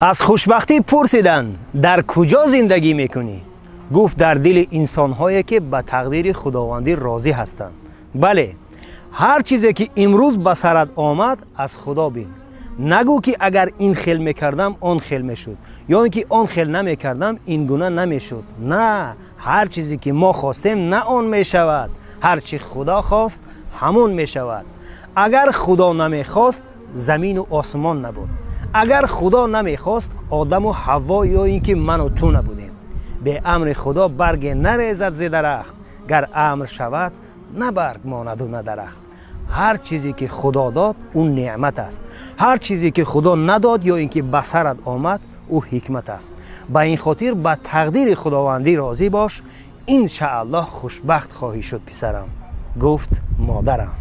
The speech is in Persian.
از خوشبختی پرسیدن در کجا زندگی میکنی؟ گفت در دل انسان‌هایی که به تقدیر خداوندی راضی هستند. بله، هر چیزی که امروز به سرت آمد از خدا بین. نگو که اگر این خیل میکردم آن خیل میشد، یا اینکه آن خیل نمیکردم این گونه نمیشد. نه، هر چیزی که ما خواستیم نه آن میشود، هر چی خدا خواست همون میشود. اگر خدا نمیخواست زمین و آسمان نبود، اگر خدا نمیخواست آدم و حوا یا اینکه من و تو نبودیم. به امر خدا برگ نریزد ز درخت، گر امر شود نه برگ ماند و نه درخت. هر چیزی که خدا داد اون نعمت است، هر چیزی که خدا نداد یا اینکه به سرت آمد او حکمت است. به این خاطر به تقدیر خداوندی راضی باش، ان شاء الله خوشبخت خواهی شد پسرم. گفت مادرم.